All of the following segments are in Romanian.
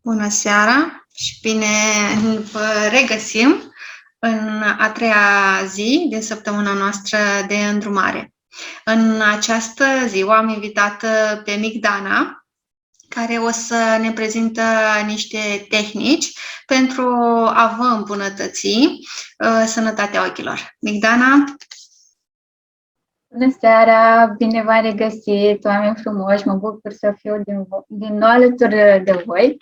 Bună seara și bine vă regăsim în a treia zi din săptămâna noastră de îndrumare. În această zi am invitat pe Migdana, care o să ne prezintă niște tehnici pentru a vă îmbunătăți sănătatea ochilor. Migdana? Bună seara! Bine v-am regăsit, oameni frumoși! Mă bucur să fiu din nou alături de voi.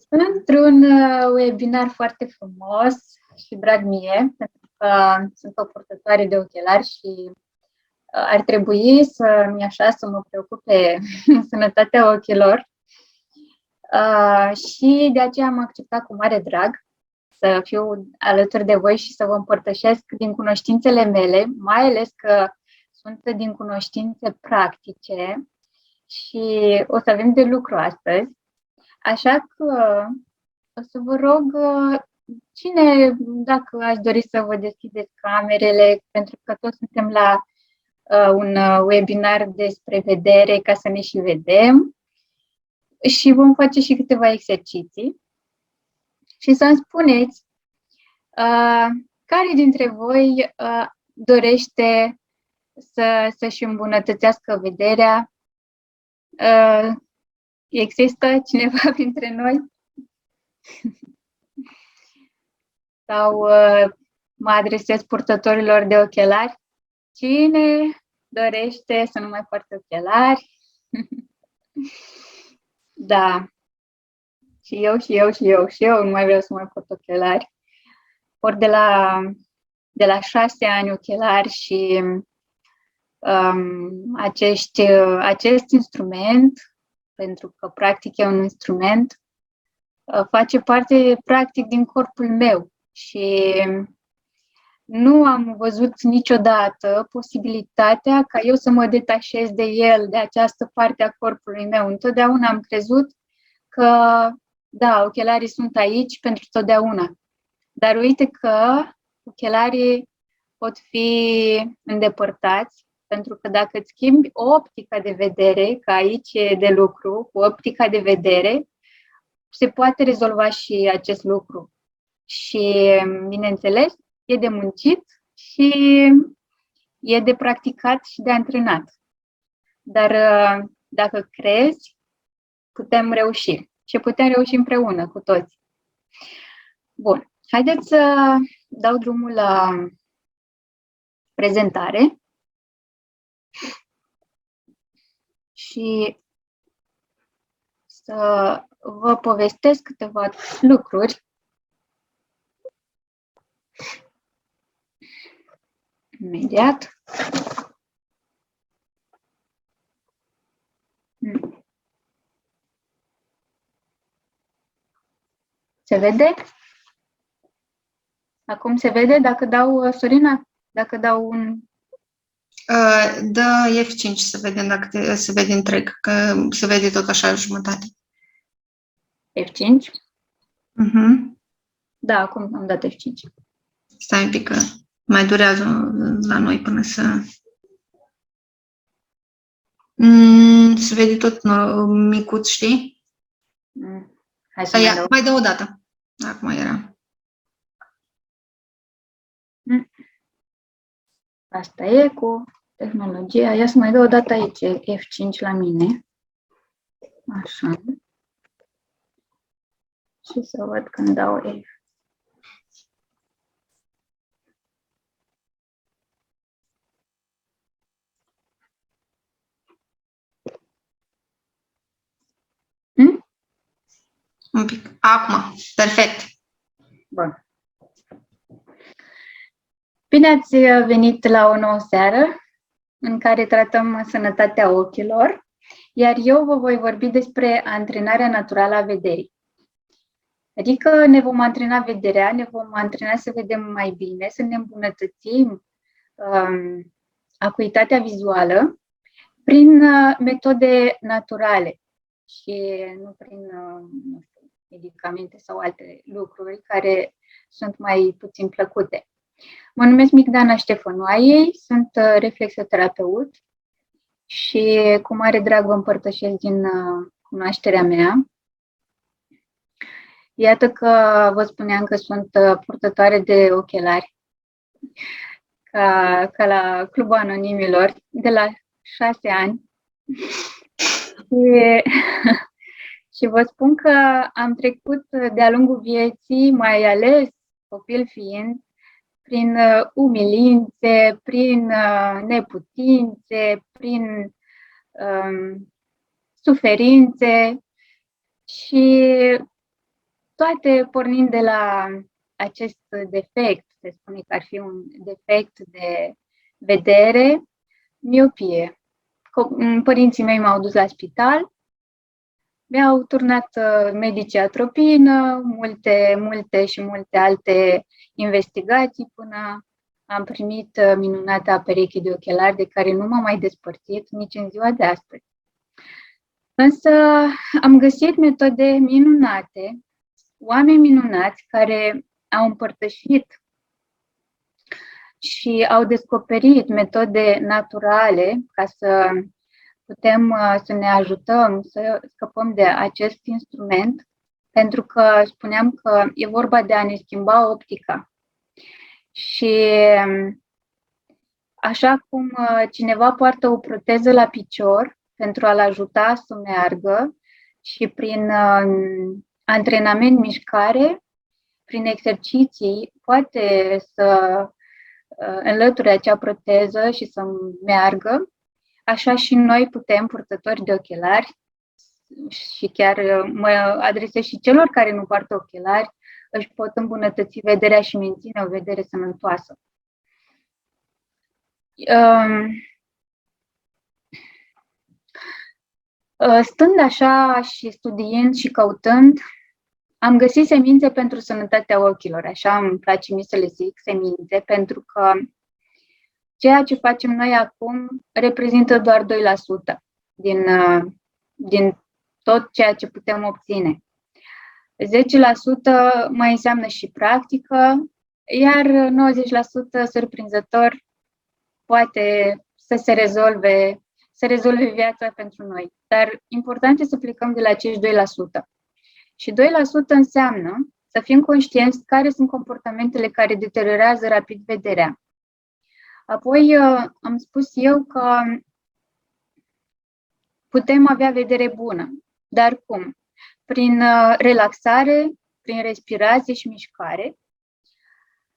Într-un webinar foarte frumos și drag mie, pentru că sunt o purtătoare de ochelari și ar trebui să mă preocupe sănătatea ochilor. Și de aceea am acceptat cu mare drag să fiu alături de voi și să vă împărtășesc din cunoștințele mele, mai ales că sunt din cunoștințe practice și o să avem de lucru astăzi. Așa că o să vă rog, dacă aș dori să vă deschideți camerele, pentru că toți suntem la un webinar despre vedere, ca să ne și vedem. Și vom face și câteva exerciții. Și să-mi spuneți care dintre voi dorește să-și îmbunătățească vederea. Există cineva printre noi? Sau mă adresez purtătorilor de ochelari? Cine dorește să nu mai poarte ochelari? Da. Și eu nu mai vreau să mai port ochelari. Port de la 6 ani ochelari și acest instrument, pentru că practic e un instrument, face parte practic din corpul meu și nu am văzut niciodată posibilitatea ca eu să mă detașez de el, de această parte a corpului meu. Întotdeauna am crezut că, da, ochelarii sunt aici pentru totdeauna. Dar uite că ochelarii pot fi îndepărtați, pentru că dacă îți schimbi optica de vedere, că aici e de lucru, cu optica de vedere, se poate rezolva și acest lucru. Și, bineînțeles, e de muncit și e de practicat și de antrenat. Dar dacă crezi, putem reuși. Și putem reuși împreună cu toți. Bun. Haideți să dau drumul la prezentare și să vă povestesc câteva lucruri. Imediat. Se vede? Acum se vede dacă dau, Sorina? Dacă dau un... Dă F5 să vedem dacă se vede întreg, că se vede tot așa jumătate. F5? Uh-huh. Da, acum am dat F5. Stai un pic că mai durează la noi până să... se vede tot micuț, știi? Hai să mai dă o dată. Acum era. Asta e cu tehnologia. Ia să mai dau o dată aici, F5 la mine. Așa. Și să văd când dau F. Un pic. Acum. Perfect. Bun. Bine ați venit la o nouă seară în care tratăm sănătatea ochilor, iar eu vă voi vorbi despre antrenarea naturală a vederii. Adică ne vom antrena vederea, ne vom antrena să vedem mai bine, să ne îmbunătățim acuitatea vizuală prin metode naturale și nu prin medicamente sau alte lucruri care sunt mai puțin plăcute. Mă numesc Migdana Ștefănoaiei, sunt reflexoterapeut și cu mare drag vă împărtășesc din cunoașterea mea. Iată că vă spuneam că sunt purtătoare de ochelari, ca la Clubul Anonimilor, de la 6 ani. Și vă spun că am trecut de-a lungul vieții, mai ales copil fiind, prin umilințe, prin neputințe, prin suferințe și toate pornind de la acest defect, se spune că ar fi un defect de vedere, miopie. Părinții mei m-au dus la spital, mi-au turnat medicii atropină, multe alte investigații până am primit minunata pereche de ochelari de care nu m-am mai despărțit nici în ziua de astăzi. Însă am găsit metode minunate, oameni minunați care au împărtășit și au descoperit metode naturale ca să putem să ne ajutăm să scăpăm de acest instrument, pentru că spuneam că e vorba de a ne schimba optica. Și așa cum cineva poartă o proteză la picior pentru a-l ajuta să meargă și prin antrenament, mișcare, prin exerciții, poate să înlăture acea proteză și să meargă, așa și noi putem, purtători de ochelari, și chiar mă adresez și celor care nu poartă ochelari, își pot îmbunătăți vederea și menține o vedere sănătoasă. Stând așa și studiind și căutând, am găsit semințe pentru sănătatea ochilor, așa îmi place mie să le zic, semințe, pentru că ceea ce facem noi acum reprezintă doar 2% din tot ceea ce putem obține. 10% mai înseamnă și practică, iar 90% surprinzător poate să se rezolve viața pentru noi. Dar important este să plecăm de la acești 2%. Și 2% înseamnă să fim conștienți care sunt comportamentele care deteriorează rapid vederea. Apoi am spus eu că putem avea vedere bună. Dar cum? Prin relaxare, prin respirație și mișcare.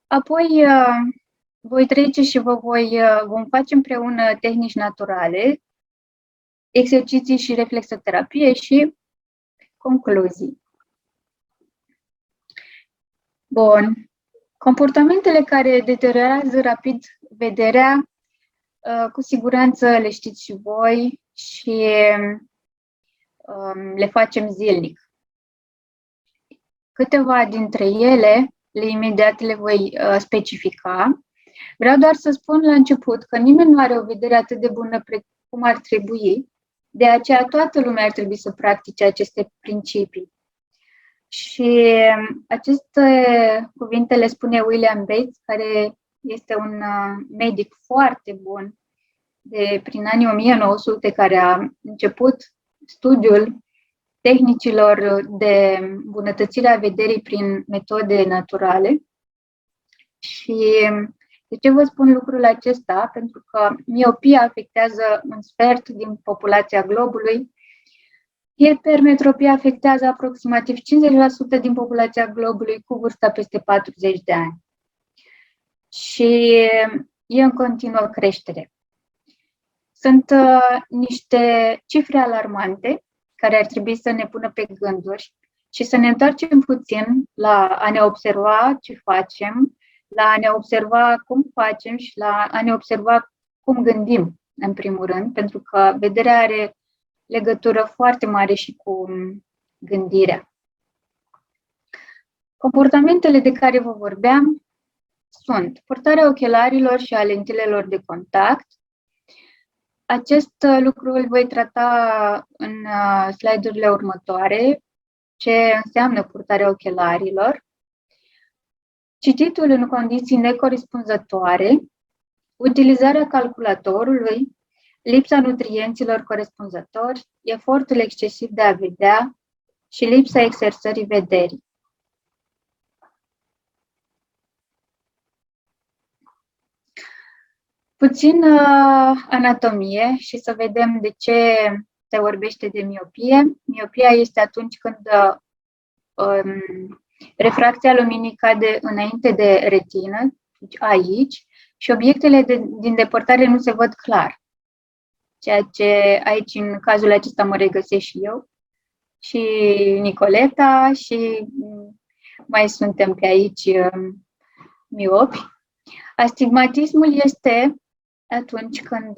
Apoi voi trece și vom face împreună tehnici naturale, exerciții și reflexoterapie și concluzii. Bun. Comportamentele care deteriorează rapid vederea, cu siguranță le știți și voi și le facem zilnic. Câteva dintre ele, imediat le voi specifica. Vreau doar să spun la început că nimeni nu are o vedere atât de bună cum ar trebui, de aceea toată lumea ar trebui să practice aceste principii. Și aceste cuvinte le spune William Bates, care este un medic foarte bun prin anii 1900, care a început studiul tehnicilor de îmbunătățire a vederii prin metode naturale. Și de ce vă spun lucrul acesta? Pentru că miopia afectează un sfert din populația globului, hipermetropia afectează aproximativ 50% din populația globului cu vârsta peste 40 de ani. Și e în continuă creștere. Sunt niște cifre alarmante care ar trebui să ne pună pe gânduri și să ne întoarcem puțin la a ne observa ce facem, la a ne observa cum facem și la a ne observa cum gândim, în primul rând, pentru că vederea are legătură foarte mare și cu gândirea. Comportamentele de care vă vorbeam sunt purtarea ochelarilor și a lentilelor de contact. Acest lucru îl voi trata în slide-urile următoare, ce înseamnă purtarea ochelarilor. Cititul în condiții necorespunzătoare, utilizarea calculatorului, lipsa nutrienților corespunzători, efortul excesiv de a vedea și lipsa exersării vederii. Puțin anatomie și să vedem de ce se vorbește de miopie. Miopia este atunci când refracția luminii cade înainte de retină, deci aici, și obiectele din depărtare nu se văd clar. Ceea ce aici, în cazul acesta, mă regăsesc și eu, și Nicoleta, și mai suntem pe aici miopi. Astigmatismul este atunci când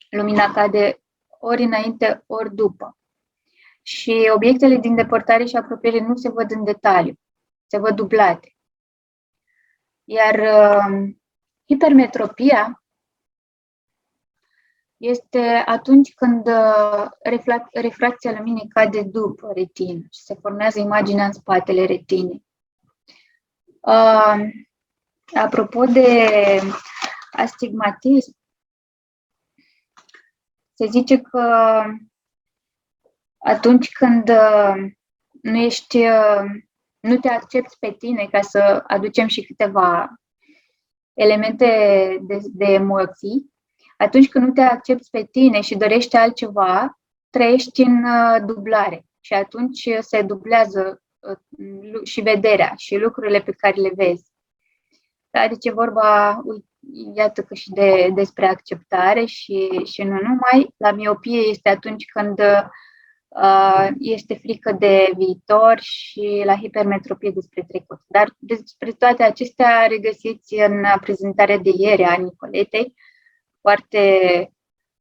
lumina cade ori înainte, ori după. Și obiectele din depărtare și apropiere nu se văd în detaliu, se văd dublate. Iar hipermetropia este atunci când refracția luminii cade după retină și se formează imaginea în spatele retinei. Apropo de astigmatism, se zice că atunci când nu te accepți pe tine, ca să aducem și câteva elemente de emoții, atunci când nu te accepți pe tine și dorești altceva, trăiești în dublare și atunci se dublează și vederea și lucrurile pe care le vezi. Da, deci e vorba, iată că și despre acceptare și nu numai. La miopie este atunci când este frică de viitor și la hipermetropie despre trecut. Dar despre toate acestea regăsiți în prezentarea de ieri a Nicoletei, foarte,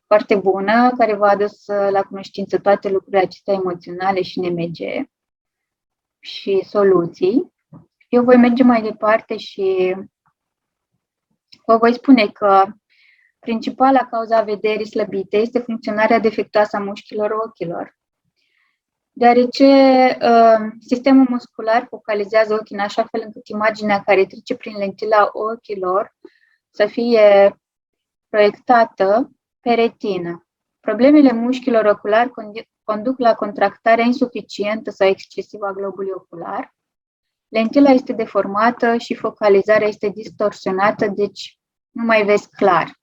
foarte bună, care v-a adus la cunoștință toate lucrurile acestea emoționale și NMG și soluții. Eu voi merge mai departe și vă voi spune că principala cauza a vederii slăbite este funcționarea defectuoasă a mușchilor ochilor, deoarece sistemul muscular focalizează ochii în așa fel încât imaginea care trece prin lentila ochilor să fie proiectată pe retină. Problemele mușchilor oculari conduc la contractarea insuficientă sau excesivă a globului ocular. Lentila este deformată și focalizarea este distorsionată, deci nu mai vezi clar,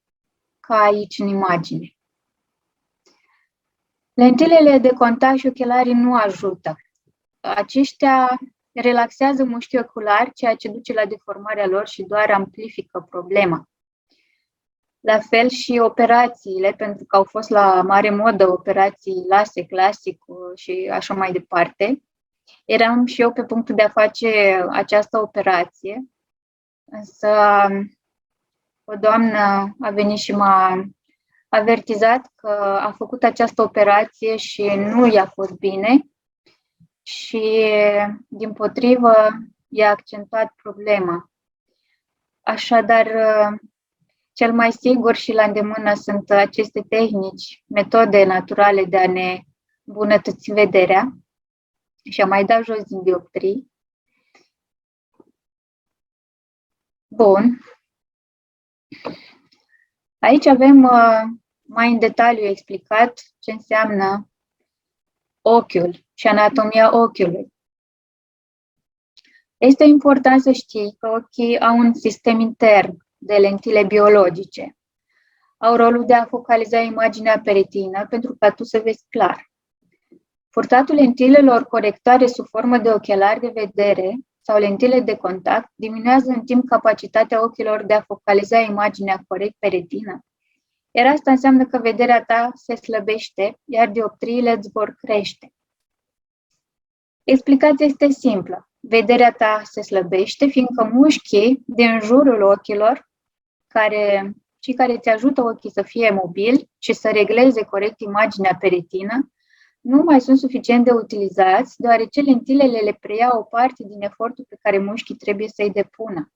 ca aici în imagine. Lentilele de contact și ochelarii nu ajută. Aceștia relaxează mușchii oculari, ceea ce duce la deformarea lor și doar amplifică problema. La fel și operațiile, pentru că au fost la mare modă operații LASIK, LASIK și așa mai departe. Eram și eu pe punctul de a face această operație, însă o doamnă a venit și m-a avertizat că a făcut această operație și nu i-a fost bine și, dimpotrivă, i-a accentuat problema. Așadar, cel mai sigur și la îndemână sunt aceste tehnici, metode naturale de a ne îmbunătăți vederea și a mai da jos din dioptrii. Bun. Aici avem mai în detaliu explicat ce înseamnă ochiul și anatomia ochiului. Este important să știi că ochii au un sistem intern de lentile biologice. Au rolul de a focaliza imaginea pe retină pentru ca tu să vezi clar. Purtatul lentilelor corectoare sub formă de ochelari de vedere sau lentile de contact diminuează în timp capacitatea ochilor de a focaliza imaginea corect pe retină. Iar asta înseamnă că vederea ta se slăbește, iar dioptriile îți vor crește. Explicația este simplă. Vederea ta se slăbește, fiindcă mușchii din jurul ochilor, care îți ajută ochii să fie mobili și să regleze corect imaginea pe retină, nu mai sunt suficient de utilizați, deoarece lentilele le preiau o parte din efortul pe care mușchii trebuie să-i depună.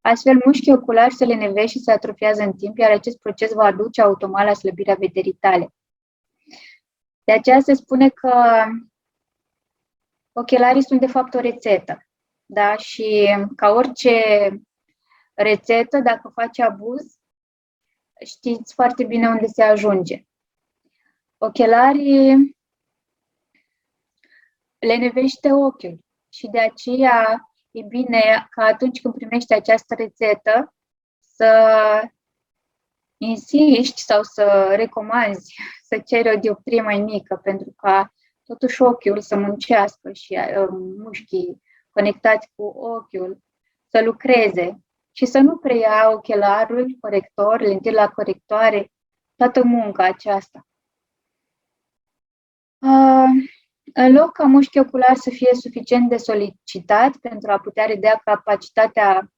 Astfel, mușchii oculari se lenevește și se atrofiază în timp, iar acest proces va aduce automat la slăbirea vederii tale. De aceea se spune că ochelarii sunt de fapt o rețetă, da? Și ca orice rețetă, dacă faci abuz, știți foarte bine unde se ajunge. Ochelarii lenevește ochiul și de aceea e bine ca atunci când primești această rețetă să insiști sau să recomanzi să ceri o dioptrie mai mică pentru ca totuși ochiul să muncească și mușchii conectați cu ochiul să lucreze și să nu preia ochelarul corector, lentila corectoare, toată munca aceasta. În loc ca mușchiul ocular să fie suficient de solicitat pentru a putea redia capacitatea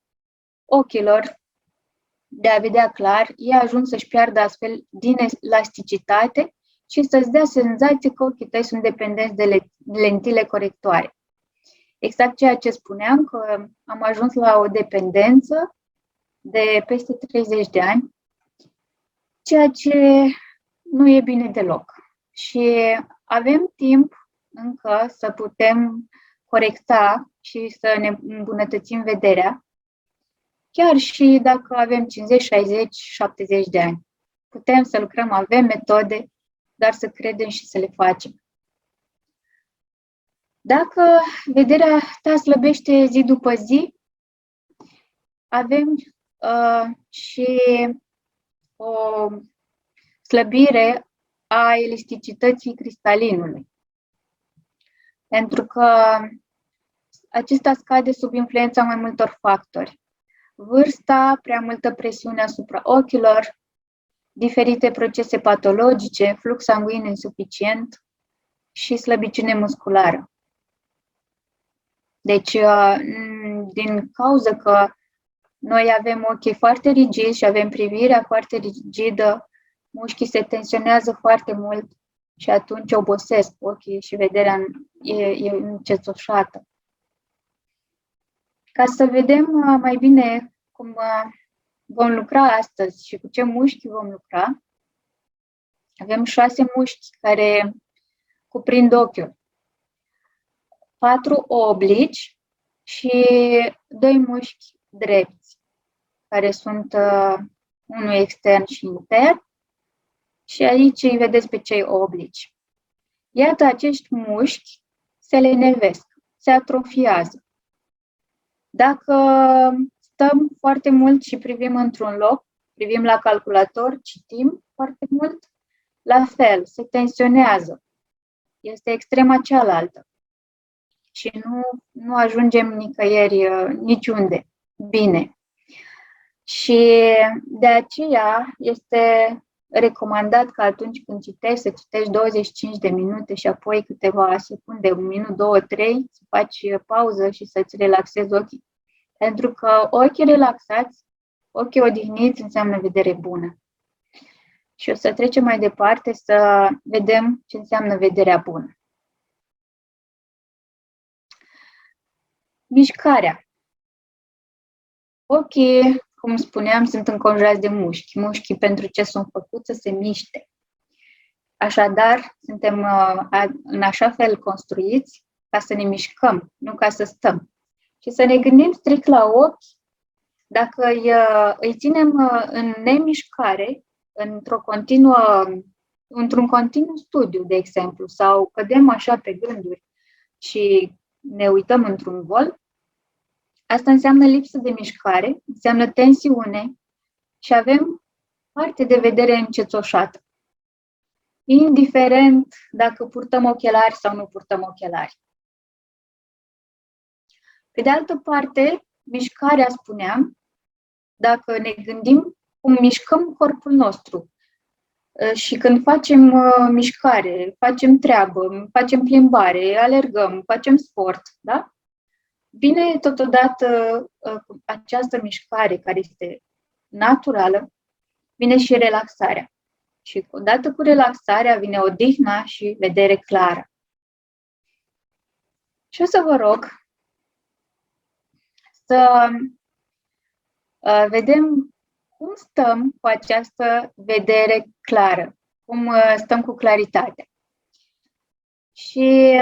ochilor de a vedea clar, ei ajung să-și piardă astfel din elasticitate și să-ți dea senzație că ochii tăi sunt dependenți de lentile corectoare. Exact ceea ce spuneam, că am ajuns la o dependență de peste 30 de ani, ceea ce nu e bine deloc. Și avem timp încă să putem corecta și să ne îmbunătățim vederea, chiar și dacă avem 50, 60, 70 de ani. Putem să lucrăm, avem metode, dar să credem și să le facem. Dacă vederea ta slăbește zi după zi, avem și o slăbire a elasticității cristalinului. Pentru că acesta scade sub influența mai multor factori. Vârsta, prea multă presiune asupra ochilor, diferite procese patologice, flux sanguin insuficient și slăbiciune musculară. Deci, din cauza că noi avem ochii foarte rigizi și avem privirea foarte rigidă, mușchii se tensionează foarte mult și atunci obosesc ochii și vederea e încețoșată. Ca să vedem mai bine cum vom lucra astăzi și cu ce mușchi vom lucra, avem 6 mușchi care cuprind ochiul, 4 oblici și 2 mușchi drepți, care sunt unul extern și intern, și aici îi vedeți pe cei oblici. Iată, acești mușchi se lenevesc, se atrofiază. Dacă stăm foarte mult și privim într-un loc, privim la calculator, citim foarte mult, la fel, se tensionează. Este extrema cealaltă. Și nu ajungem nicăieri, niciunde, bine. Și de aceea este recomandat că atunci când citești, să citești 25 de minute și apoi câteva secunde, 1 minut, 2, 3, să faci pauză și să-ți relaxezi ochii. Pentru că ochii relaxați, ochii odihniți înseamnă vedere bună. Și o să trecem mai departe să vedem ce înseamnă vederea bună. Mișcarea. Ochii, cum spuneam, sunt înconjurați de mușchi. Mușchii pentru ce sunt făcuți? Să se miște. Așadar, suntem în așa fel construiți ca să ne mișcăm, nu ca să stăm. Și să ne gândim strict la ochi, dacă îi ținem în nemișcare, într-un continuu studiu, de exemplu, sau cădem așa pe gânduri și ne uităm într-un gol, asta înseamnă lipsă de mișcare, înseamnă tensiune și avem parte de vedere încețoșată. Indiferent dacă purtăm ochelari sau nu purtăm ochelari. Pe de altă parte, mișcarea, spuneam, dacă ne gândim cum mișcăm corpul nostru și când facem mișcare, facem treabă, facem plimbare, alergăm, facem sport, da? Vine totodată această mișcare care este naturală, vine și relaxarea. Și odată cu relaxarea vine odihna și vedere clară. Și o să vă rog să vedem cum stăm cu această vedere clară, cum stăm cu claritate. Și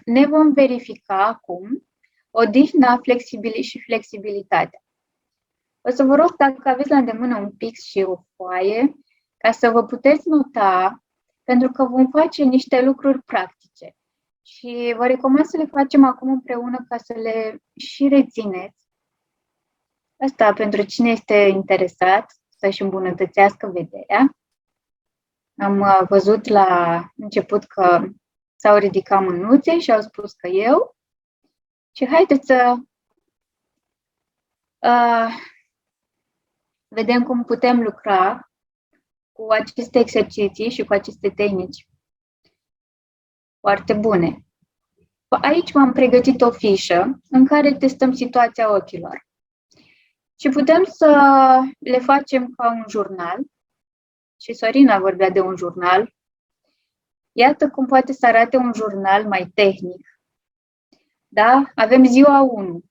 ne vom verifica acum odihna și flexibilitatea. O să vă rog, dacă aveți la îndemână un pix și o foaie, ca să vă puteți nota, pentru că vom face niște lucruri practice. Și vă recomand să le facem acum împreună ca să le și rețineți. Asta pentru cine este interesat să-și îmbunătățească vederea. Am văzut la început că s-au ridicat mânuțe și au spus că eu. Și haideți să vedem cum putem lucra cu aceste exerciții și cu aceste tehnici foarte bune. Aici v-am pregătit o fișă în care testăm situația ochilor. Și putem să le facem ca un jurnal. Și Sorina vorbea de un jurnal. Iată cum poate să arate un jurnal mai tehnic. Da? Avem ziua 1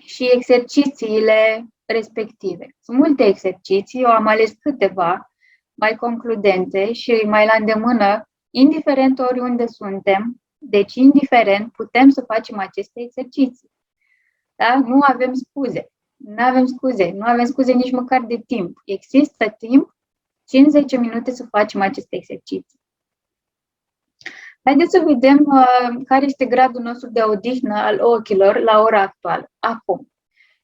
și exercițiile respective. Sunt multe exerciții, eu am ales câteva mai concludente și mai la îndemână, indiferent oriunde suntem, deci indiferent, putem să facem aceste exerciții. Da? Nu avem scuze. Nu avem scuze nici măcar de timp. Există timp, 50 minute să facem aceste exerciții. Haideți să vedem care este gradul nostru de odihnă al ochilor la ora actuală, acum.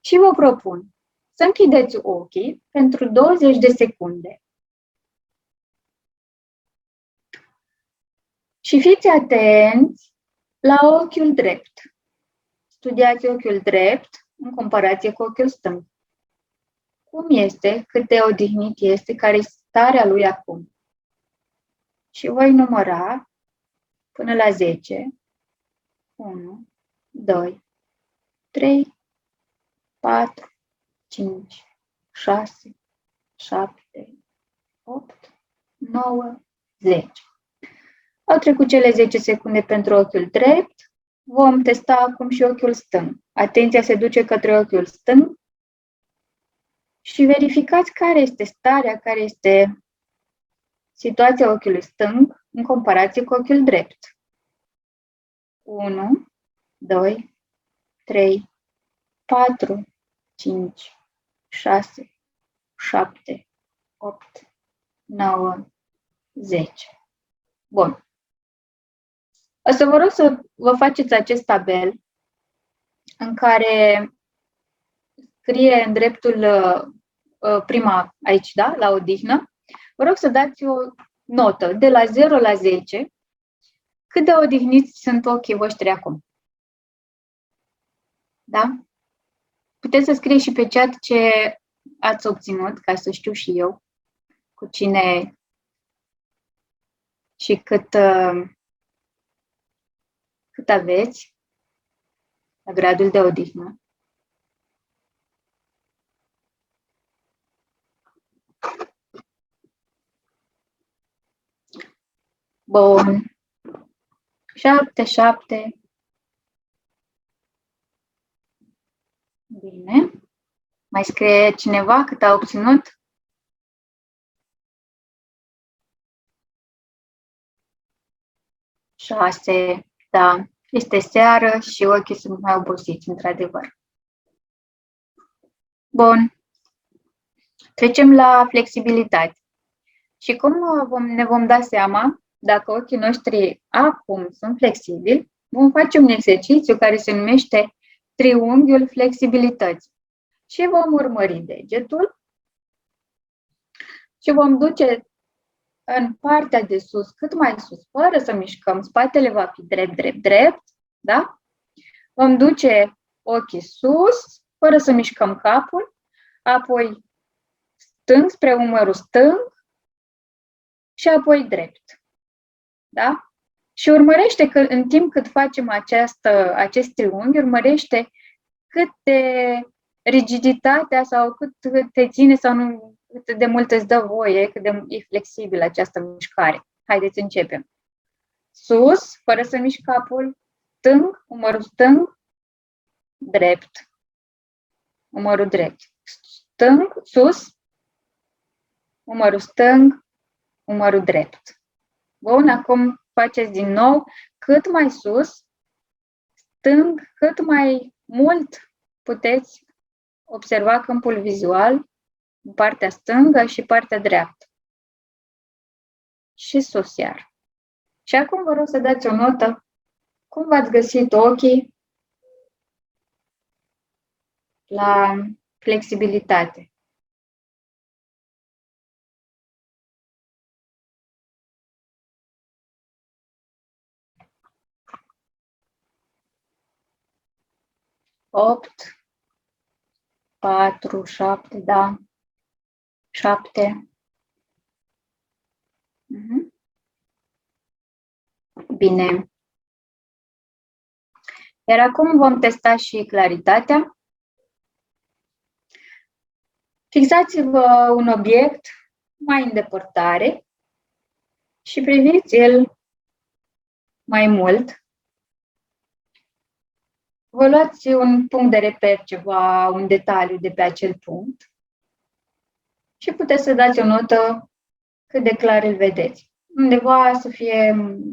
Și vă propun să închideți ochii pentru 20 de secunde. Și fiți atenți la ochiul drept. Studiați ochiul drept în comparație cu ochiul stâng. Cum este, cât de odihnit este, care este starea lui acum. Și voi număra până la 10. 1, 2, 3, 4, 5, 6, 7, 8, 9, 10. Au trecut cele 10 secunde pentru ochiul drept. Vom testa acum și ochiul stâng. Atenția se duce către ochiul stâng și verificați care este starea, care este situația ochiului stâng în comparație cu ochiul drept. 1, 2, 3, 4, 5, 6, 7, 8, 9, 10. Bun. O să vă rog să vă faceți acest tabel în care scrie în dreptul prima aici, da, la odihnă. Vă rog să dați o notă de la 0 la 10 cât de odihniți sunt ochii voștri acum. Da? Puteți să scrieți și pe chat ce ați obținut, ca să știu și eu cu cine și cât aveți la gradul de odihnă. Bun. 7, 7. Bine. Mai scrie cineva cât a obținut? Șase. Da. Este seară și ochii sunt mai obosiți, într-adevăr. Bun. Trecem la flexibilitate. Și cum ne vom da seama dacă ochii noștri acum sunt flexibili, vom face un exercițiu care se numește triunghiul flexibilității. Și vom urmări degetul și vom duce în partea de sus, cât mai sus, fără să mișcăm. Spatele va fi drept, drept, drept, da? Vom duce ochii sus, fără să mișcăm capul, apoi stâng spre umărul stâng și apoi drept. Da? Și urmărește că în timp cât facem acest triunghi, urmărește cât de rigiditatea sau cât te ține sau nu, cât de mult îți dă voie, cât de e flexibilă această mișcare. Haideți, începem. Sus, fără să mișc capul, stâng, umărul stâng, drept. Umărul drept. Stâng, sus, umărul stâng, umărul drept. Bun, acum faceți din nou cât mai sus, stâng, cât mai mult puteți observa câmpul vizual în partea stângă și partea dreaptă. Și sus iar. Și acum vă rog să dați o notă cum v-ați găsit ochii la flexibilitate. Opt, 4, 7, da. 7. Bine. Iar acum vom testa și claritatea. Fixați-vă un obiect mai în depărtare și priviți-l mai mult. Vă luați un punct de reper, ceva, un detaliu de pe acel punct și puteți să dați o notă cât de clar îl vedeți. Undeva să fie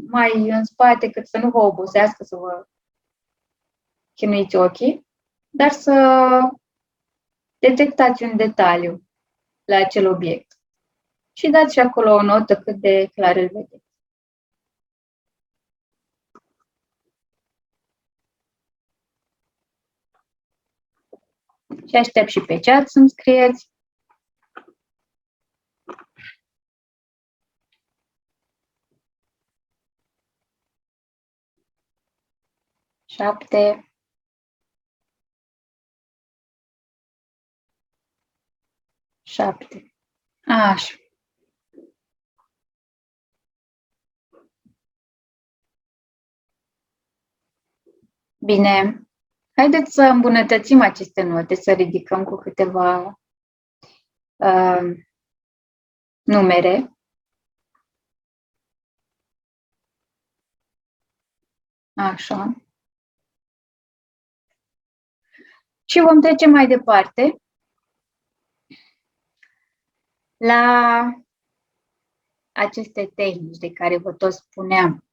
mai în spate, cât să nu vă obosească, să vă chinuiți ochii, dar să detectați un detaliu la acel obiect și dați și acolo o notă cât de clar îl vedeți. Și aștept și pe chat să-mi scrieți. Șapte. 7. Așa. Bine. Haideți să îmbunătățim aceste note, să ridicăm cu câteva numere. Așa. Și vom trece mai departe la aceste tehnici de care vă tot spuneam.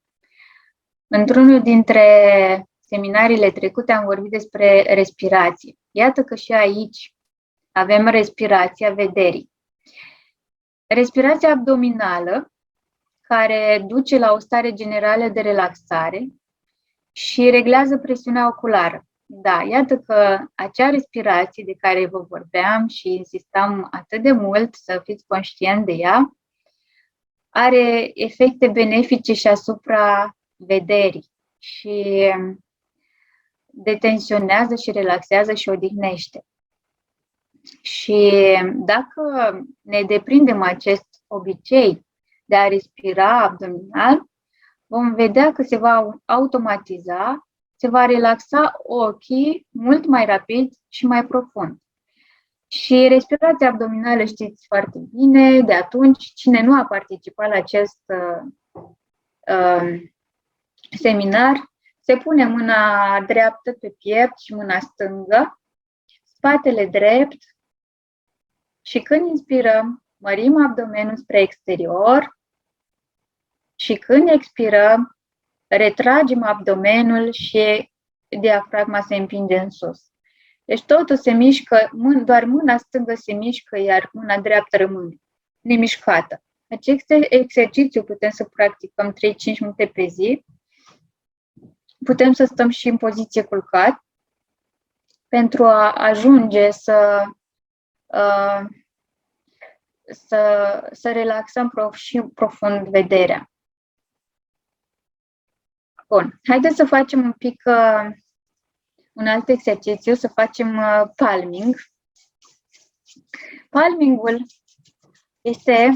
Într-unul dintre seminariile trecute am vorbit despre respirație. Iată că și aici avem respirația vederii. Respirația abdominală, care duce la o stare generală de relaxare și reglează presiunea oculară. Da, iată că acea respirație de care vă vorbeam și insistam atât de mult să fiți conștient de ea, are efecte benefice și asupra vederii și detensionează și relaxează și odihnește. Și dacă ne deprindem acest obicei de a respira abdominal, vom vedea că se va automatiza, se va relaxa ochii mult mai rapid și mai profund. Și respirația abdominală știți foarte bine, de atunci cine nu a participat la acest seminar, se pune mâna dreaptă pe piept și mâna stângă, spatele drept și când inspirăm, mărim abdomenul spre exterior și când expirăm, retragem abdomenul și diafragma se împinge în sus. Deci totul se mișcă, doar mâna stângă se mișcă, iar mâna dreaptă rămâne nemișcată. Acest exercițiu putem să practicăm 3-5 minute pe zi. Putem să stăm și în poziție culcat pentru a ajunge să relaxăm și profund vederea. Bun, haideți să facem un pic un alt exercițiu, să facem palming. Palmingul este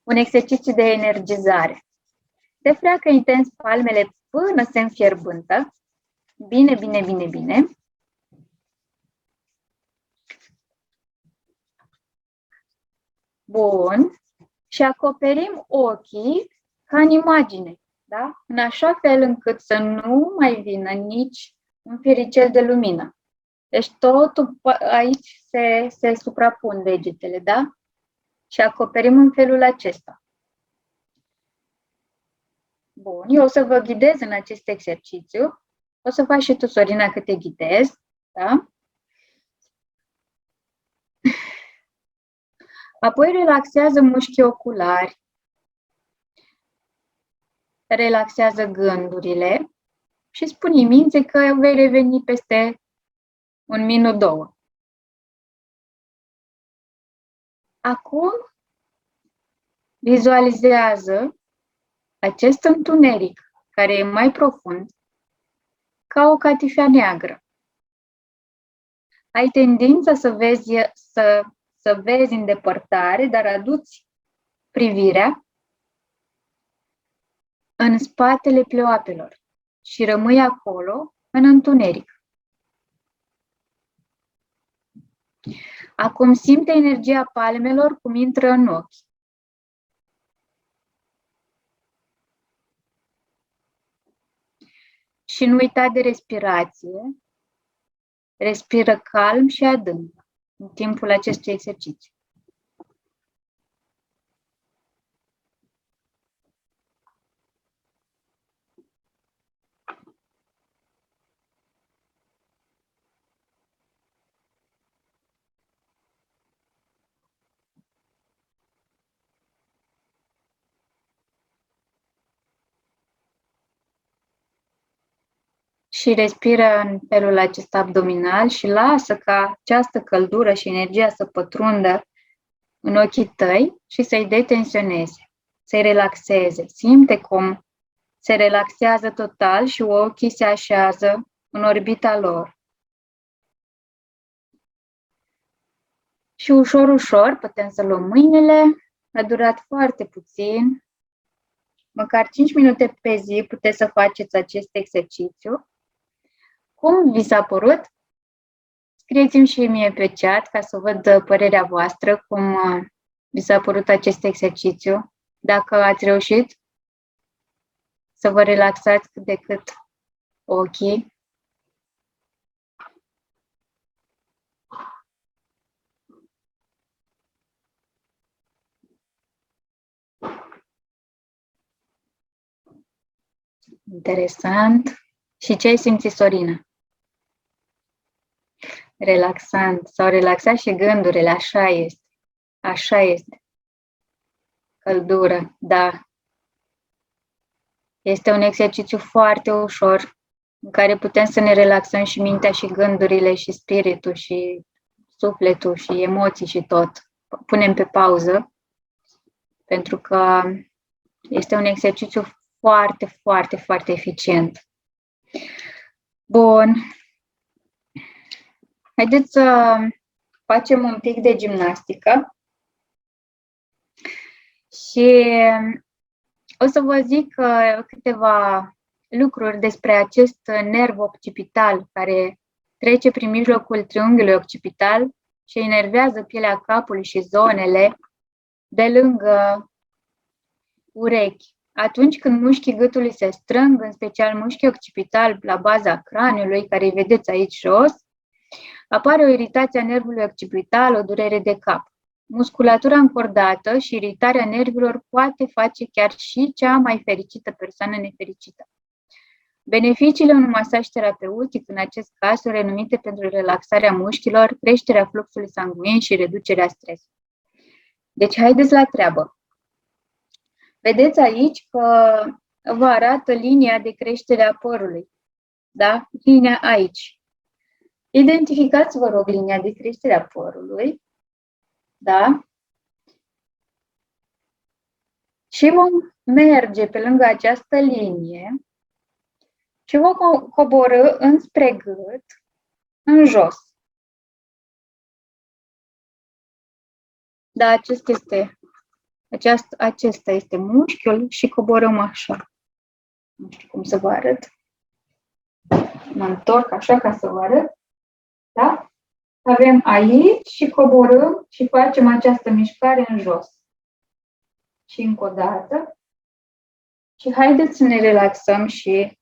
un exercițiu de energizare. Se freacă intens palmele până se înfierbântă. Bine, bine, bine, bine. Bun. Și acoperim ochii ca în imagine, da? În așa fel încât să nu mai vină nici un firicel de lumină. Deci totul aici se suprapun degetele, da? Și acoperim în felul acesta. Bun, eu o să vă ghidez în acest exercițiu. O să faci și tu, Sorina, că te ghidez, da? Apoi relaxează mușchii oculari, relaxează gândurile și spune-i minții că vei reveni peste 1 minut, 2. Acum vizualizează acest întuneric care e mai profund ca o catifea neagră. Ai tendința să vezi în depărtare, dar aduci privirea în spatele pleoapelor și rămâi acolo în întuneric. Acum simte energia palmelor cum intră în ochi. Și nu uita de respirație. Respiră calm și adânc în timpul acestui exercițiu. Și respiră în felul acesta abdominal și lasă ca această căldură și energia să pătrundă în ochii tăi și să-i detensioneze, să-i relaxeze. Simte cum se relaxează total și ochii se așează în orbita lor. Și ușor, ușor putem să luăm mâinile. A durat foarte puțin. Măcar 5 minute pe zi puteți să faceți acest exercițiu. Cum vi s-a părut? Scrieți-mi și mie pe chat ca să văd părerea voastră, cum vi s-a părut acest exercițiu. Dacă ați reușit să vă relaxați cât de cât ochii. Interesant. Și ce ai simțit, Sorina? Relaxant. S-au relaxat și gândurile, așa este. Așa este. Căldură, da. Este un exercițiu foarte ușor în care putem să ne relaxăm și mintea și gândurile și spiritul și sufletul și emoții și tot. Punem pe pauză pentru că este un exercițiu foarte, foarte, foarte eficient. Bun. Haideți să facem un pic de gimnastică și o să vă zic câteva lucruri despre acest nerv occipital care trece prin mijlocul triunghiului occipital și enervează pielea capului și zonele de lângă urechi. Atunci când mușchii gâtului se strâng, în special mușchii occipitali la baza craniului, care îi vedeți aici jos, apare o iritație a nervului occipital, o durere de cap. Musculatura încordată și iritarea nervilor poate face chiar și cea mai fericită persoană nefericită. Beneficiile unui masaj terapeutic, în acest caz, sunt renumite pentru relaxarea mușchilor, creșterea fluxului sanguin și reducerea stresului. Deci, haideți la treabă. Vedeți aici că vă arată linia de creștere a părului. Da? Linia aici. Identificați, vă rog, linia de creștere a părului. Da? Și vom merge pe lângă această linie și vom coborî înspre gât, în jos. Da, acesta este mușchiul și coborâm așa. Nu știu cum să vă arăt. Mă întorc așa ca să vă arăt. Da? Avem aici și coborâm și facem această mișcare în jos. Și încă o dată. Și haideți să ne relaxăm și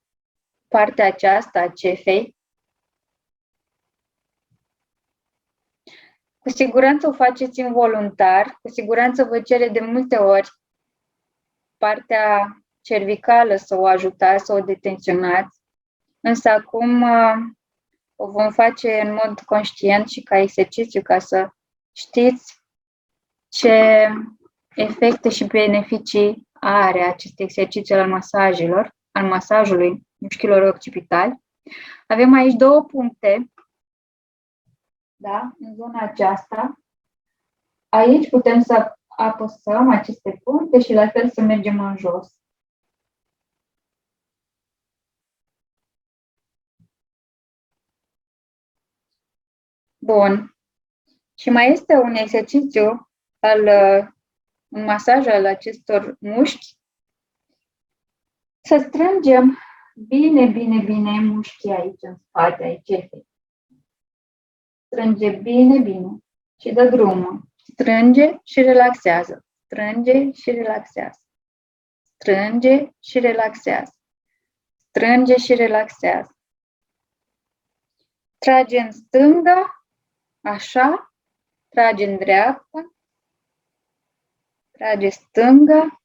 partea aceasta a cefei. Cu siguranță o faceți involuntar, cu siguranță vă cere de multe ori partea cervicală să o ajutați, să o detenționați. Însă acum o vom face în mod conștient și ca exercițiu, ca să știți ce efecte și beneficii are acest exercițiu al masajului mușchilor occipitali. Avem aici 2 puncte, da, în zona aceasta, Aici putem să apăsăm aceste puncte și la fel să mergem în jos. Bun. Și mai este un exercițiu un masaj al acestor mușchi. Să strângem bine mușchii aici în spate, aici. Strânge bine și dă drumul. Strânge și relaxează. Strânge și relaxează. Strânge și relaxează. Strânge și relaxează. Trage în stânga, așa, trage în dreapta, trage stânga,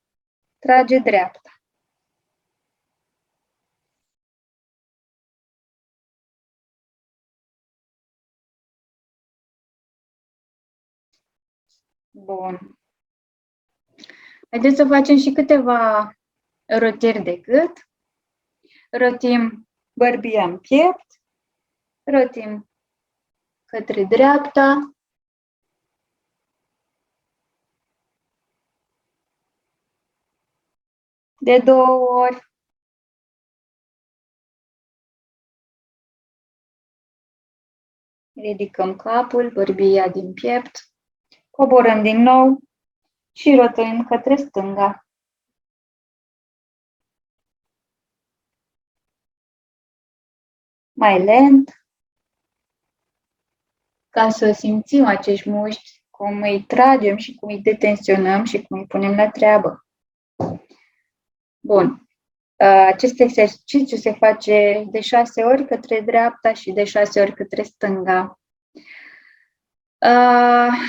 trage dreapta. Bun. Haideți să facem și câteva rotiri de gât. Rotim bărbia în piept, rotim către dreapta, de 2 ori. Ridicăm capul, bărbia din piept, coborăm din nou și rotăm către stânga. Mai lent, ca să simțim acești mușchi, cum îi tragem și cum îi detensionăm și cum îi punem la treabă. Bun. Acest exercițiu se face de 6 ori către dreapta și de 6 ori către stânga.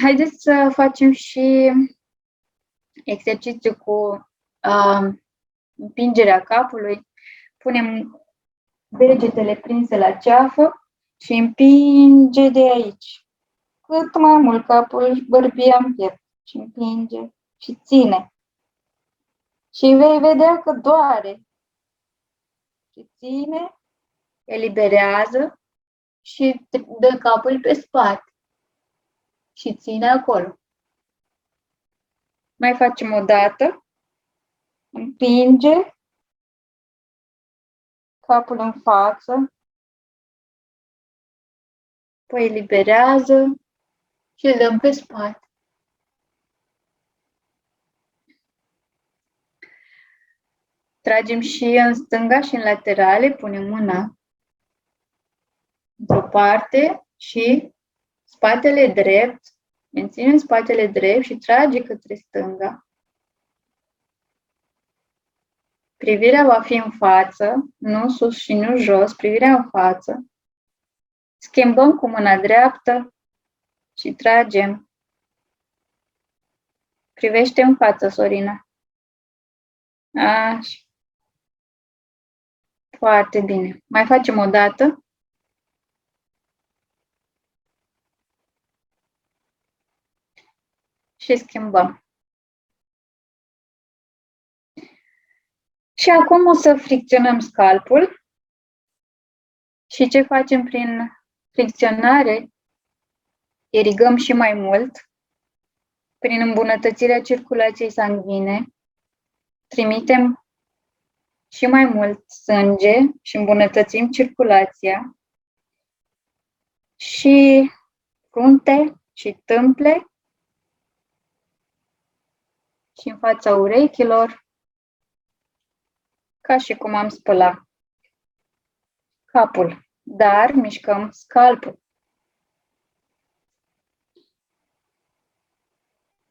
Haideți să facem și exercițiu cu împingerea capului. Punem degetele prinse la ceafă și împinge de aici. Cât mai mult capul, bărbia în piept. Și împinge și ține. Și vei vedea că doare. Și ține, eliberează și dă capul pe spate. Și ține acolo. Mai facem o dată. Împinge capul în față. Păi eliberează și îl dăm pe spate. Tragem și în stânga și în laterale, punem mâna într-o parte și spatele drept, menținem spatele drept și trage către stânga. Privirea va fi în față, nu sus și nu jos, privirea în față. Schimbăm cu mâna dreaptă și tragem. Privește în față, Sorina. Așa. Foarte bine. Mai facem o dată. Și schimbăm. Și acum o să fricționăm scalpul. Și ce facem prin fricționare? Irigăm și mai mult. Prin îmbunătățirea circulației sanguine, trimitem și mai mult sânge și îmbunătățim circulația. Și frunte și tâmple și în fața urechilor, ca și cum am spălat capul, dar mișcăm scalpul.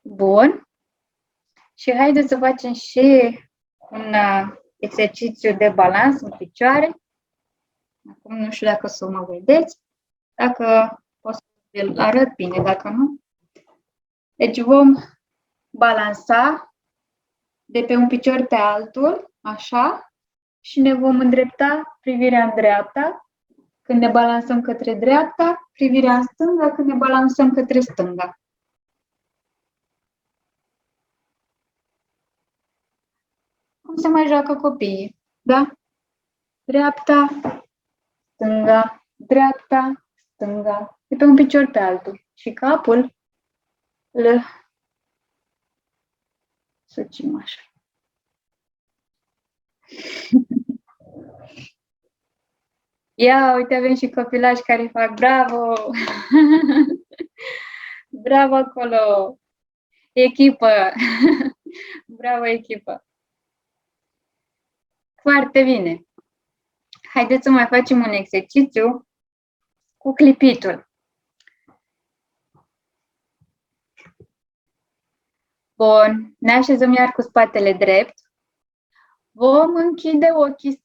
Bun. Și haideți să facem și un exercițiu de balans în picioare. Acum nu știu dacă o să mă vedeți. Dacă o să îl arăt bine, dacă nu. Deci vom balansa de pe un picior pe altul, așa, și ne vom îndrepta privirea în dreapta. Când ne balansăm către dreapta, privirea în stânga, când ne balansăm către stânga. Cum se mai joacă copiii, da? Dreapta, stânga, dreapta, stânga, de pe un picior pe altul. Și capul L. Sucim așa. Ia, uite, avem și copilași care fac bravo! Bravo acolo! Echipă! Bravo, echipă! Foarte bine! Haideți să mai facem un exercițiu cu clipitul. Bun, ne așezăm iar cu spatele drept. Vom închide ochii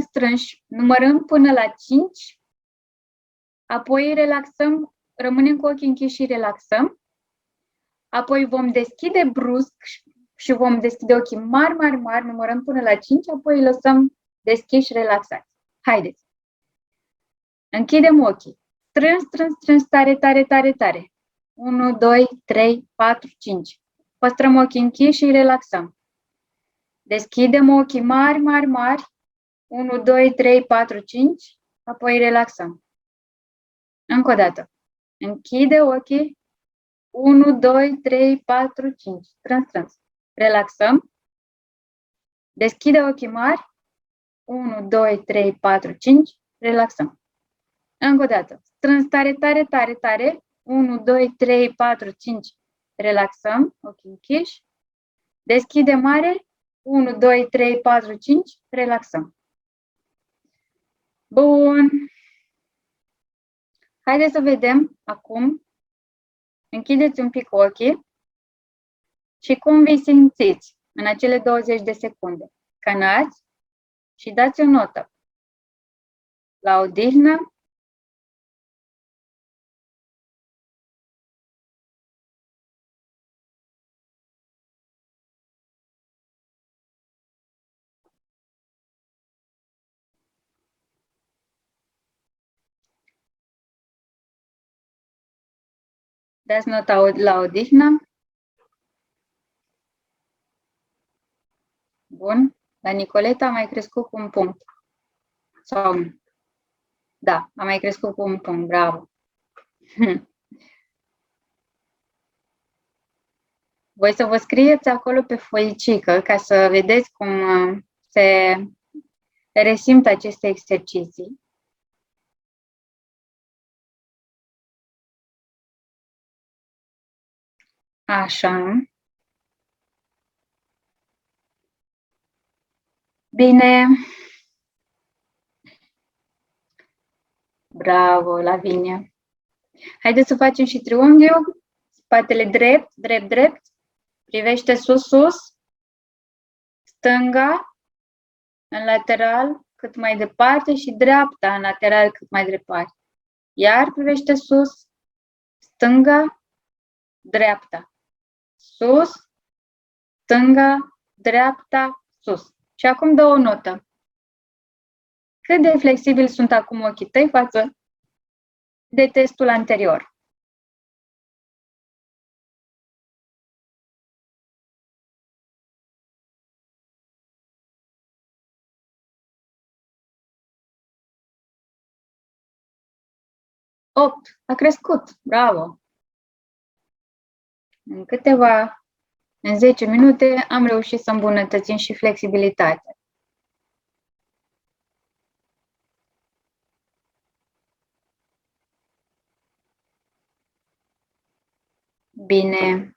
strânși, numărăm până la 5, apoi relaxăm, rămânem cu ochii închiși și relaxăm, apoi vom deschide brusc și vom deschide ochii mari, numărăm până la 5, apoi îi lăsăm deschiși, relaxați. Haideți! Închidem ochii. Strâns, tare. 1, 2, 3, 4, 5. Păstrăm ochii închiși și îi relaxăm. Deschidem ochii mari. 1, 2, 3, 4, 5. Apoi relaxăm. Încă o dată. Închide ochii. 1, 2, 3, 4, 5. Strâns. Relaxăm. Deschide ochii mari. 1, 2, 3, 4, 5. Relaxăm. Încă o dată. Strâns, tare. 1, 2, 3, 4, 5. Relaxăm. Ochii închiși. Deschide mare. 1, 2, 3, 4, 5. Relaxăm. Bun. Haideți să vedem acum. Închideți un pic ochii și cum vi simțiți în acele 20 de secunde. Canați și dați o notă. La odihnă. Dați nota la odihnă. Bun. La Nicoleta a mai crescut cu un punct. Sau nu? Da, a mai crescut cu un punct. Bravo. Voi să vă scrieți acolo pe foicică ca să vedeți cum se resimt aceste exerciții. Așa. Bine. Bravo, Lavinia. Haideți să facem și triunghiul. Spatele drept. Privește sus. Stânga, în lateral, cât mai departe și dreapta, în lateral, cât mai departe. Iar privește sus, stânga, dreapta. Sus, stânga, dreapta, sus. Și acum dă o notă. Cât de flexibili sunt acum ochii tăi față de testul anterior? Opt. A crescut. Bravo! În 10 minute am reușit să îmbunătățim și flexibilitatea. Bine.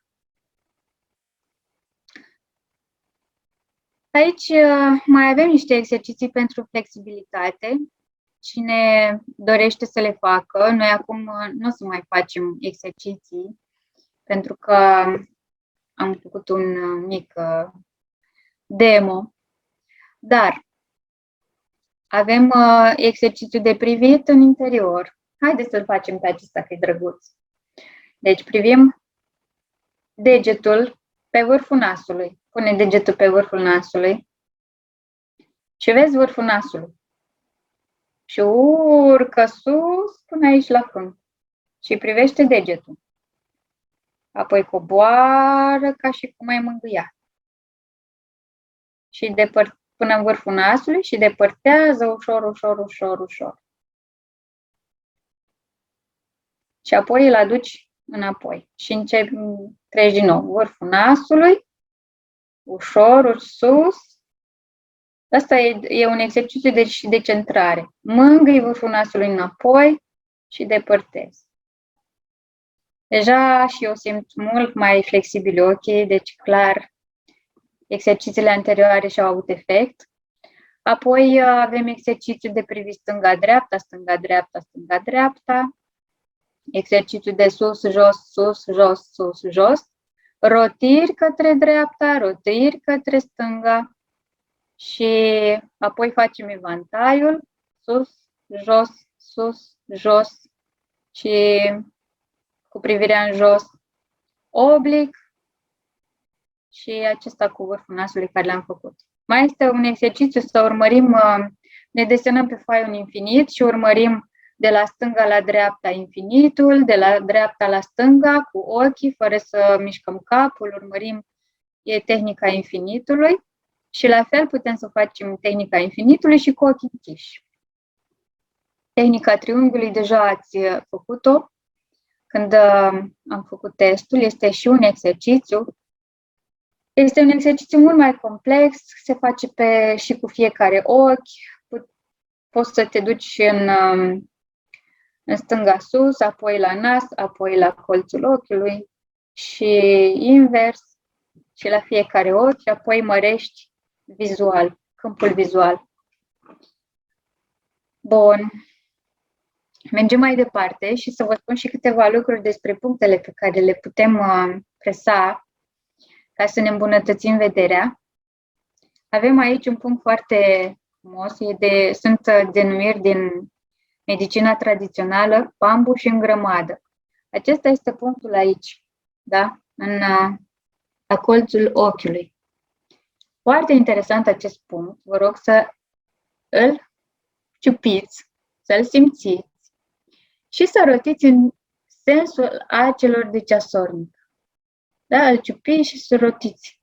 Aici mai avem niște exerciții pentru flexibilitate. Cine dorește să le facă, noi acum nu o să mai facem exerciții, pentru că am făcut un mic demo. Dar avem exercițiul de privit în interior. Haideți să-l facem pe acesta, că e drăguț. Deci privim degetul pe vârful nasului. Pune degetul pe vârful nasului și vezi vârful nasului. Și urcă sus până aici la fund. Și privește degetul. Apoi coboară ca și cum ai mângâia. Și până în vârful nasului și depărtează ușor. Și apoi îl aduci înapoi. Și treci din nou vârful nasului, ușor, sus. Asta e un exercițiu de centrare. Mângâi vârful nasului înapoi și depărtez. Deja și eu simt mult mai flexibili ochii, deci clar exercițiile anterioare și-au avut efect. Apoi avem exercițiul de privi stânga-dreapta, stânga-dreapta, stânga-dreapta. Exercițiul de sus, jos, sus, jos, sus, jos. Rotiri către dreapta, rotiri către stânga. Și apoi facem evantaiul, sus, jos și cu privirea în jos, oblic și acesta cu vârful nasului care l-am făcut. Mai este un exercițiu să urmărim, ne desenăm pe foaie un infinit și urmărim de la stânga la dreapta infinitul, de la dreapta la stânga cu ochii, fără să mișcăm capul, urmărim, e tehnica infinitului și la fel putem să facem tehnica infinitului și cu ochii închiși. Tehnica triunghiului deja ați făcut-o când am făcut testul, este și un exercițiu. Este un exercițiu mult mai complex, se face și cu fiecare ochi, poți să te duci în stânga sus, apoi la nas, apoi la colțul ochiului și invers și la fiecare ochi, apoi mărești vizual, câmpul vizual. Bun. Mergem mai departe și să vă spun și câteva lucruri despre punctele pe care le putem presa ca să ne îmbunătățim vederea. Avem aici un punct foarte frumos, sunt denumiri din medicina tradițională, bambu și îngrămadă. Acesta este punctul aici, da? La colțul ochiului. Foarte interesant acest punct, vă rog să îl ciupiți, să-l simțiți și să rotiți în sensul acelor de ceasornic. Da? Îl ciupiți și să rotiți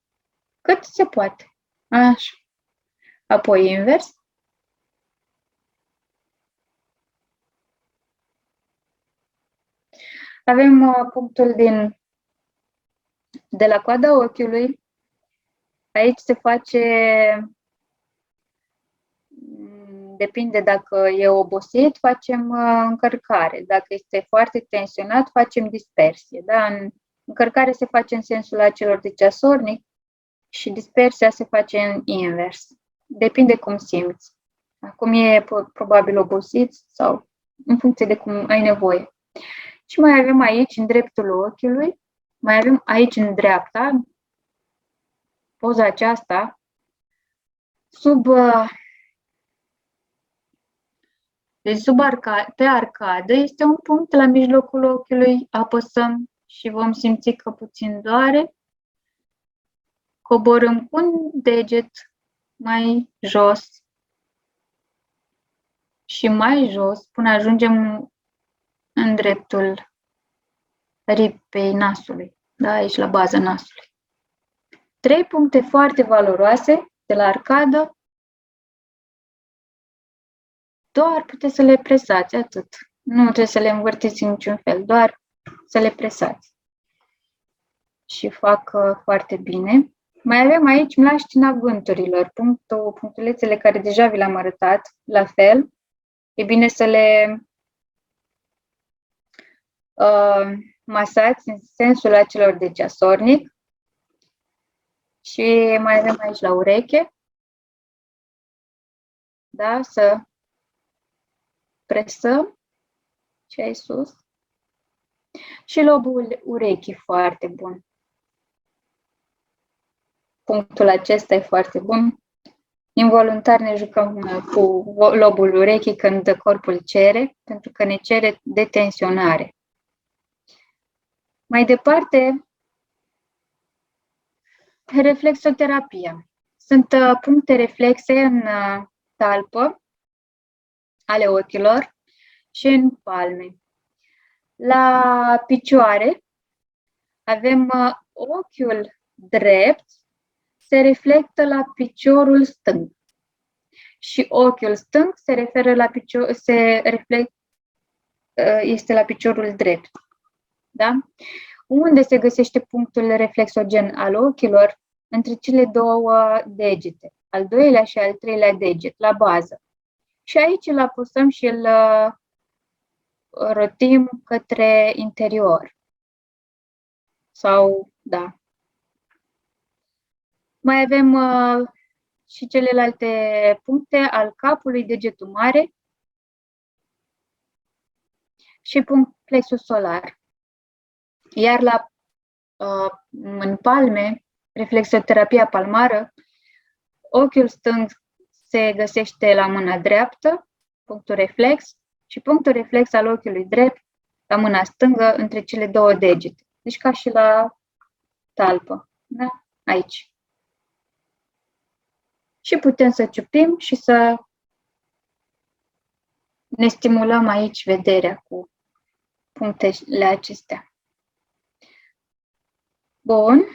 cât se poate. Așa. Apoi invers. Avem punctul de la coada ochiului. Aici se face, depinde dacă e obosit, facem încărcare. Dacă este foarte tensionat, facem dispersie. Da? În încărcare se face în sensul acelor de ceasornic și dispersia se face în invers. Depinde cum simți. Acum e probabil obosit sau în funcție de cum ai nevoie. Și mai avem aici, în dreptul ochiului, mai avem aici în dreapta, poza aceasta, pe arcadă este un punct la mijlocul ochiului, apăsăm și vom simți că puțin doare. Coborâm cu un deget mai jos și mai jos până ajungem în dreptul ripei nasului, da, aici la baza nasului. 3 puncte foarte valoroase de la arcadă. Doar puteți să le presați, atât. Nu trebuie să le învârtiți în niciun fel, doar să le presați. Și fac foarte bine. Mai avem aici mlaștina vânturilor, punctulețele care deja vi le-am arătat, la fel. E bine să le masați în sensul acelor de ceasornic. Și mai avem aici la ureche. Da, să presăm și aici sus. Și lobul urechii, foarte bun. Punctul acesta e foarte bun. Involuntar ne jucăm cu lobul urechii când corpul cere, pentru că ne cere detensionare. Mai departe, reflexoterapia. Sunt puncte reflexe în talpă ale ochilor și în palme. La picioare avem ochiul drept, se reflectă la piciorul stâng. Și ochiul stâng se referă la este la piciorul drept. Da? Unde se găsește punctul reflexogen al ochilor? Între cele două degete, al doilea și al treilea deget, la bază. Și aici îl apăsăm și îl rotim către interior. Sau, da. Mai avem și celelalte puncte al capului, degetul mare și plexul solar. Iar în palme, reflexoterapia palmară, ochiul stâng se găsește la mâna dreaptă, punctul reflex, și punctul reflex al ochiului drept la mâna stângă între cele două degete. Deci ca și la talpă. Da? Aici. Și putem să ciupim și să ne stimulăm aici vederea cu punctele acestea. Bun.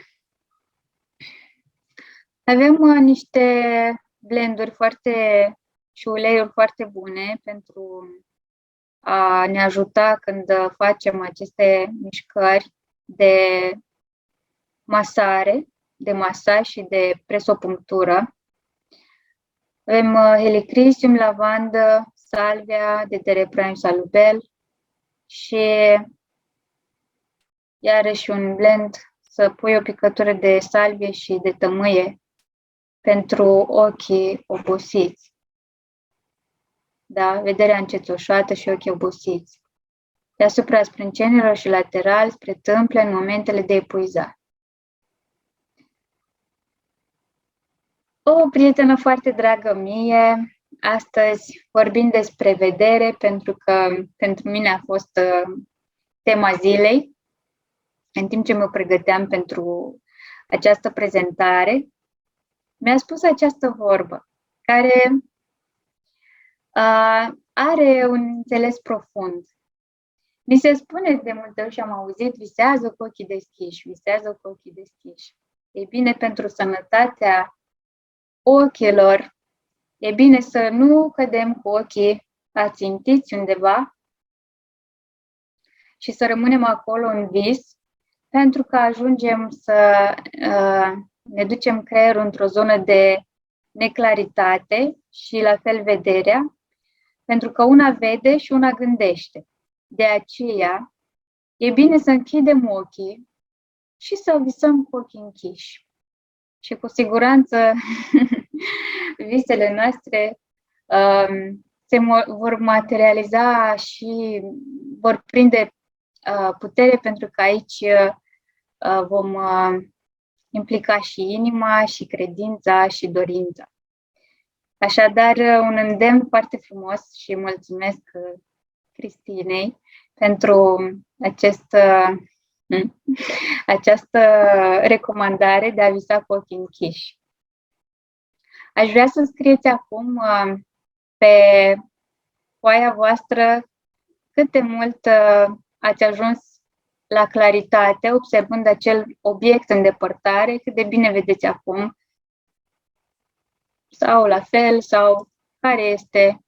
Avem niște blenduri și uleiuri foarte bune pentru a ne ajuta când facem aceste mișcări de masaj și de presopunctură. Avem Helichrysum, lavandă, salvia, Deuteroprime salubel și iarăși un blend să pui o picătură de salvie și de tămâie pentru ochii obosiți. Da? Vederea încețoșată și ochii obosiți. Deasupra sprâncenilor și lateral spre tâmple în momentele de epuizare. O prietenă foarte dragă mie, astăzi vorbim despre vedere, pentru că pentru mine a fost tema zilei, în timp ce mă pregăteam pentru această prezentare, mi-a spus această vorbă, care are un înțeles profund. Mi se spune de multe ori și am auzit, visează cu ochii deschiși, visează cu ochii deschiși. Ei bine, pentru sănătatea ochilor, e bine să nu cădem cu ochii ațintiți undeva și să rămânem acolo în vis, pentru că ajungem să ne ducem creierul într-o zonă de neclaritate și la fel vederea, pentru că una vede și una gândește. De aceea, e bine să închidem ochii și să visăm cu ochii închiși. Și cu siguranță visele noastre se vor materializa și vor prinde putere, pentru că aici vom implica și inima, și credința, și dorința. Așadar, un îndemn foarte frumos și mulțumesc Cristinei pentru această recomandare de a visa cu ochii închiși. Aș vrea să scrieți acum pe foaia voastră cât de mult ați ajuns la claritate, observând acel obiect în depărtare, cât de bine vedeți acum, sau la fel, sau care este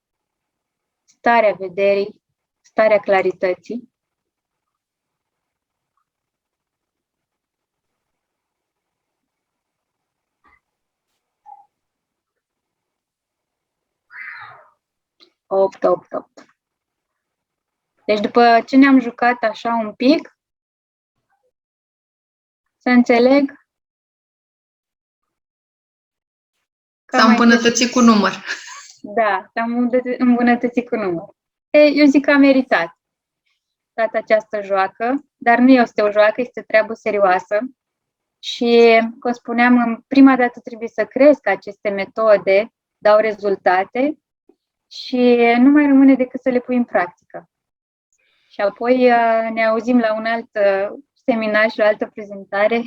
starea vederii, starea clarității. Opt. Deci după ce ne-am jucat așa un pic, să înțeleg că s-a îmbunătățit cu număr. Da, s-a îmbunătățit cu număr. Eu zic că a meritat toată această joacă, dar nu este o joacă, este o treabă serioasă. Și, cum spuneam, în prima dată trebuie să crezi că aceste metode dau rezultate și nu mai rămâne decât să le pui în practică. Și apoi ne auzim la un alt seminar și la o altă prezentare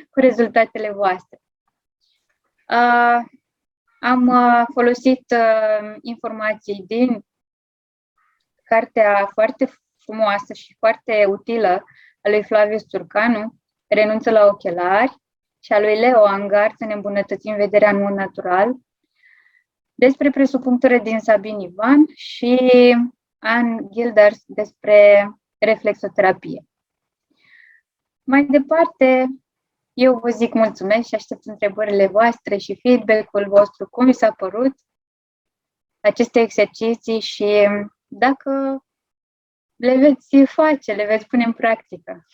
cu rezultatele voastre. Am folosit informații din cartea foarte frumoasă și foarte utilă a lui Flavius Țurcanu, Renunță la ochelari, și a lui Leo Angar, Să ne îmbunătățim vederea în mod natural, despre presupunctură din Sabin Ivan și Ann Gilders despre reflexoterapie. Mai departe, eu vă zic mulțumesc și aștept întrebările voastre și feedback-ul vostru, cum vi s-a părut aceste exerciții și dacă le veți face, le veți pune în practică.